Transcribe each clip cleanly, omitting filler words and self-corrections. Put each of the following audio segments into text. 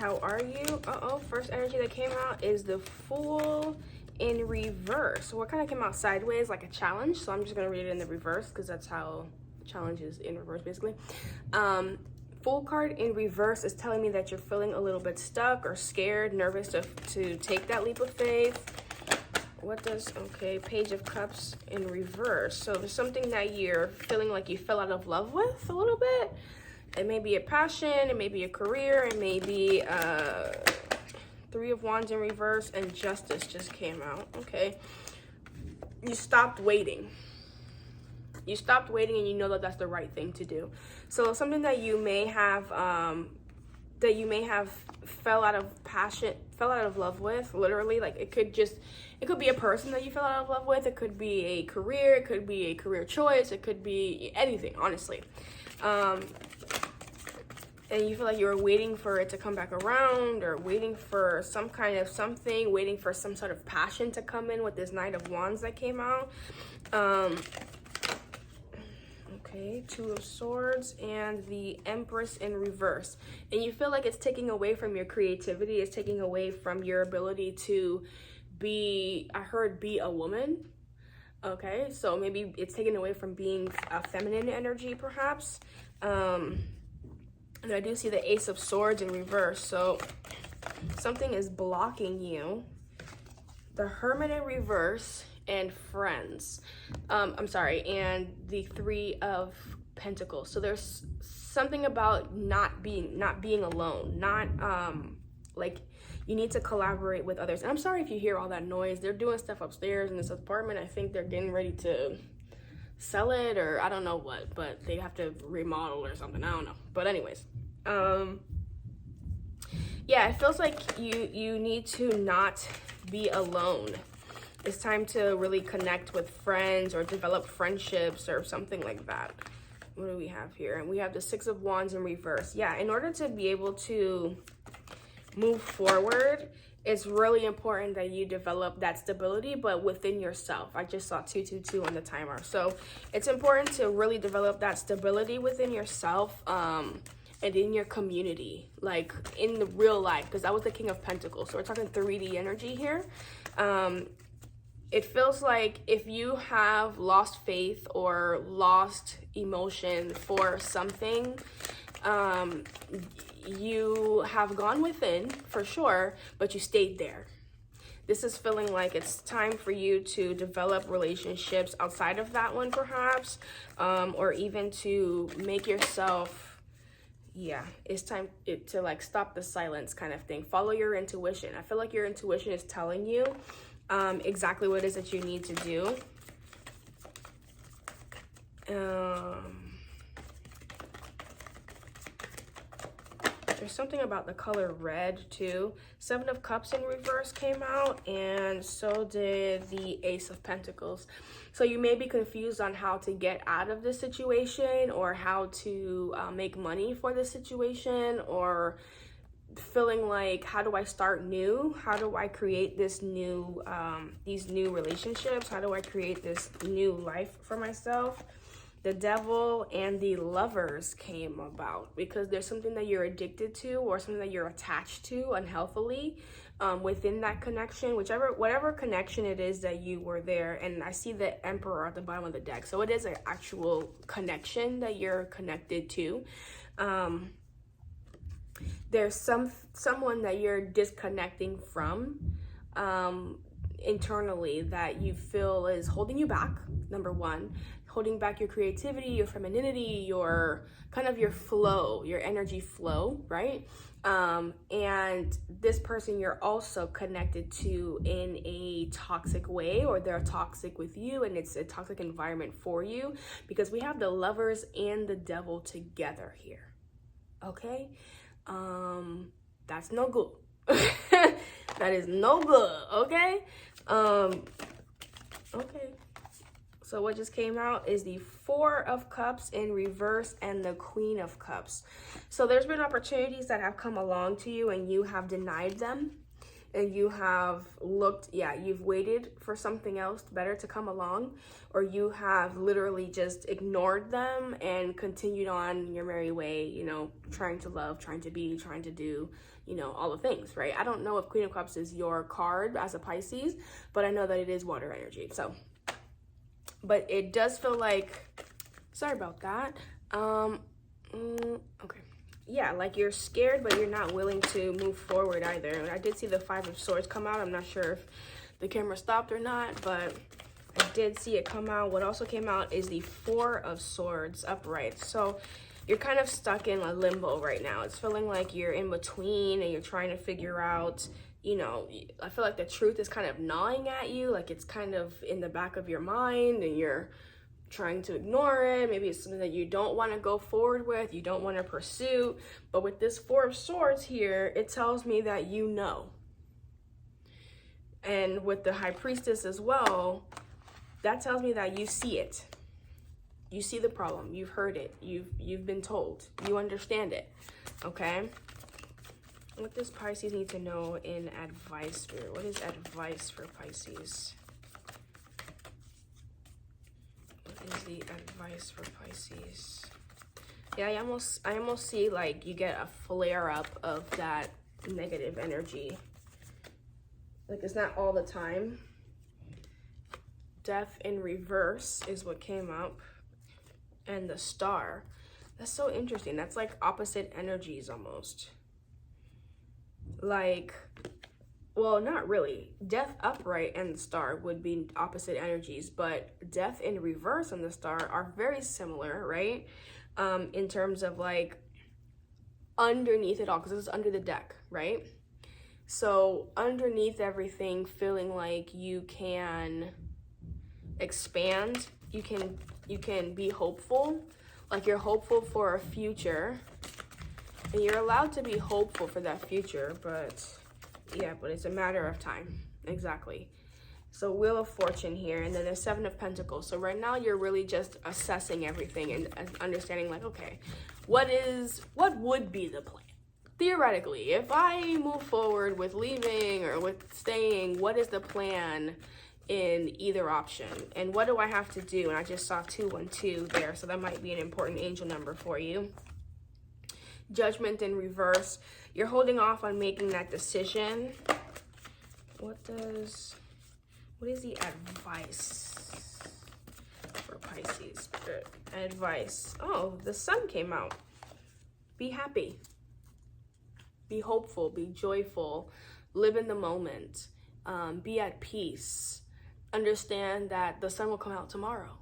how are you? First energy that came out is the Fool in reverse. So what kind of came out sideways, like a challenge. So I'm just going to read it in the reverse because that's how challenge is in reverse, basically. Fool card in reverse is telling me that you're feeling a little bit stuck or scared, nervous to take that leap of faith. What does, okay, Page of Cups in reverse. So there's something that you're feeling like you fell out of love with a little bit. It may be a passion, it may be a career, it may be Three of Wands in reverse, and Justice just came out, okay? You stopped waiting. You stopped waiting and you know that that's the right thing to do. So something that you may have, fell out of love with, literally, like it could be a person that you fell out of love with, it could be a career, it could be a career choice, it could be anything, honestly. And you feel like you were waiting for it to come back around, or waiting for some kind of something, waiting for some sort of passion to come in with this Knight of Wands that came out. Okay, Two of Swords and the Empress in reverse. And you feel like it's taking away from your creativity, it's taking away from your ability to be, I heard, be a woman. Okay, so maybe it's taken away from being a feminine energy, perhaps. And I do see the Ace of Swords in reverse, so something is blocking you. The Hermit in reverse and Friends. And the Three of Pentacles. So there's something about not being alone, like you need to collaborate with others. And I'm sorry if you hear all that noise. They're doing stuff upstairs in this apartment. I think they're getting ready to sell it, or I don't know what, but they have to remodel or something. I don't know. But anyways, yeah, it feels like you need to not be alone. It's time to really connect with friends or develop friendships or something like that. What do we have here? And we have the Six of Wands in reverse. Yeah, in order to be able to move forward, it's really important that you develop that stability, but within yourself. I just saw 222 on the timer. So it's important to really develop that stability within yourself, and in your community, like in the real life, because that was the King of Pentacles. So we're talking 3D energy here. It feels like if you have lost faith or lost emotion for something, you have gone within for sure, but you stayed there. This is feeling like it's time for you to develop relationships outside of that one, perhaps, or even to make yourself, yeah, it's time to like stop the silence kind of thing. Follow your intuition. I feel like your intuition is telling you exactly what it is that you need to do. There's something about the color red too. Seven of Cups in reverse came out, and so did the Ace of Pentacles. So you may be confused on how to get out of this situation, or how to make money for this situation, or feeling like, how do I start new? How do I create this new, these new relationships? How do I create this new life for myself? The Devil and the Lovers came about because there's something that you're addicted to, or something that you're attached to unhealthily within that connection, whatever connection it is that you were there. And I see the Emperor at the bottom of the deck. So it is an actual connection that you're connected to. There's someone that you're disconnecting from internally that you feel is holding you back, number one, holding back your creativity, your femininity, your kind of your flow, your energy flow, right? And this person you're also connected to in a toxic way, or they're toxic with you, and it's a toxic environment for you, because we have the Lovers and the Devil together here, okay? That's no good. That is no good, okay? Okay. So what just came out is the Four of Cups in reverse and the Queen of Cups. So there's been opportunities that have come along to you and you have denied them. and you have looked, you've waited for something else better to come along, or you have literally just ignored them and continued on your merry way, you know, trying to love, trying to be, trying to do, you know, all the things, right? I don't know if Queen of Cups is your card as a Pisces, but I know that it is water energy. So, but it does feel like, sorry about that. Okay. Yeah, like you're scared, but you're not willing to move forward either. And I did see the Five of Swords come out. I'm not sure if the camera stopped or not, but I did see it come out. What also came out is the Four of Swords upright. So you're kind of stuck in a limbo right now. It's feeling like you're in between and you're trying to figure out, you know, I feel like the truth is kind of gnawing at you. Like it's kind of in the back of your mind and you're trying to ignore it. Maybe it's something that you don't want to go forward with, you don't want to pursue. But with this Four of Swords here, it tells me that you know. And with the High Priestess as well, that tells me that you see it. You see the problem, you've heard it, you've been told, you understand it. Okay? What does Pisces need to know in advice for? What is advice for Pisces? Is the advice for Pisces? Yeah, I almost see like you get a flare up of that negative energy. Like it's not all the time. Death in reverse is what came up, and the Star. That's so interesting. That's like opposite energies almost. Like, well, not really. Death upright and the Star would be opposite energies, but Death in reverse and the Star are very similar, right? In terms of like underneath it all, because this is under the deck, right? So underneath everything, feeling like you can expand, you can be hopeful, like you're hopeful for a future, and you're allowed to be hopeful for that future, but yeah, but it's a matter of time. Exactly. So Wheel of Fortune here, and then the Seven of Pentacles. So right now you're really just assessing everything and understanding like, okay, what would be the plan? Theoretically, if I move forward with leaving or with staying, what is the plan in either option? And what do I have to do? And I just saw 212 there, so that might be an important angel number for you. Judgment in reverse. You're holding off on making that decision. What is the advice for Pisces? Advice. Oh, the Sun came out. Be happy. Be hopeful. Be joyful. Live in the moment. Be at peace. Understand that the sun will come out tomorrow.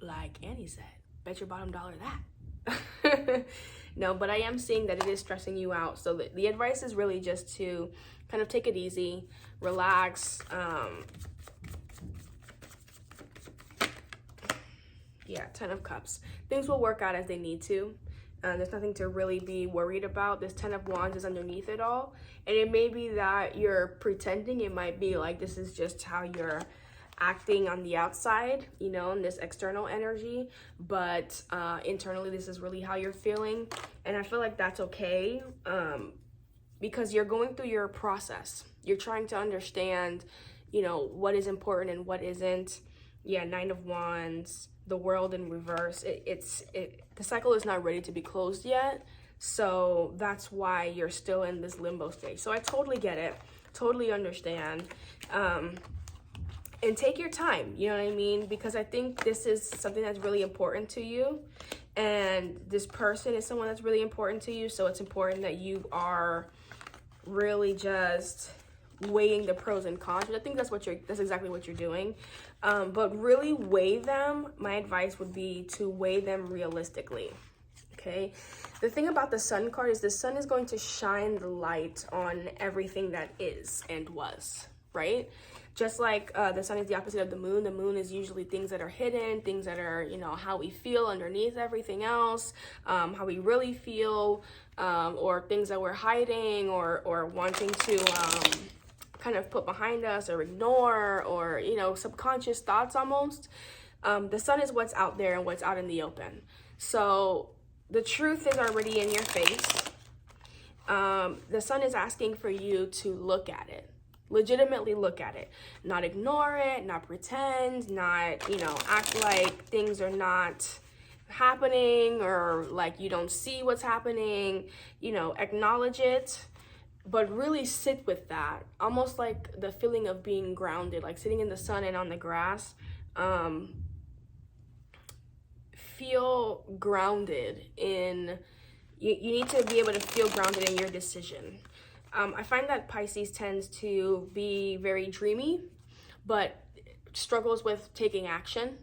Like Annie said, bet your bottom dollar that. No, but I am seeing that it is stressing you out. So the advice is really just to kind of take it easy, relax. Yeah, 10 of Cups. Things will work out as they need to. There's nothing to really be worried about. This 10 of Wands is underneath it all. And it may be that you're pretending. It might be like this is just how you're acting on the outside, you know, in this external energy. But internally, this is really how you're feeling. And I feel like that's okay because you're going through your process. You're trying to understand, you know, what is important and what isn't. Yeah, 9 of Wands, the World in reverse. The cycle is not ready to be closed yet. So that's why you're still in this limbo stage. So I totally get it. Totally understand. And take your time, you know what I mean? Because I think this is something that's really important to you. And this person is someone that's really important to you. So it's important that you are really just weighing the pros and cons. I think that's exactly what you're doing. But really weigh them. My advice would be to weigh them realistically. Okay. The thing about the Sun card is the Sun is going to shine the light on everything that is and was, right? Just like the Sun is the opposite of the Moon is usually things that are hidden, things that are, you know, how we feel underneath everything else, how we really feel, or things that we're hiding or wanting to kind of put behind us or ignore, or, you know, subconscious thoughts almost. The Sun is what's out there and what's out in the open. So the truth is already in your face. The sun is asking for you to look at it. Legitimately look at it. Not ignore it, not pretend, not, you know, act like things are not happening or like you don't see what's happening. You know, acknowledge it, but really sit with that. Almost like the feeling of being grounded, like sitting in the sun and on the grass. Feel grounded in, you need to be able to feel grounded in your decision. I find that Pisces tends to be very dreamy, but struggles with taking action.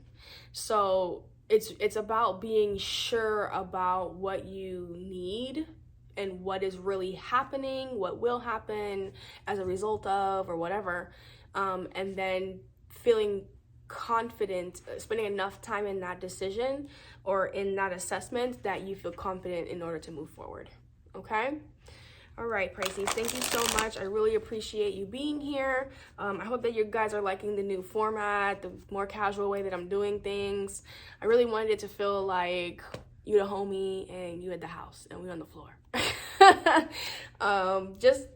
So it's about being sure about what you need and what is really happening, what will happen as a result of, or whatever. And then feeling confident, spending enough time in that decision or in that assessment that you feel confident in order to move forward. Okay? All right, Pisces, thank you so much. I really appreciate you being here. I hope that you guys are liking the new format, the more casual way that I'm doing things. I really wanted it to feel like you the homie and you at the house and we on the floor. Just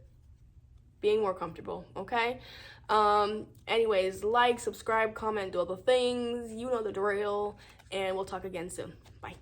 being more comfortable, okay? Anyways, like, subscribe, comment, do all the things. You know the drill, and we'll talk again soon. Bye.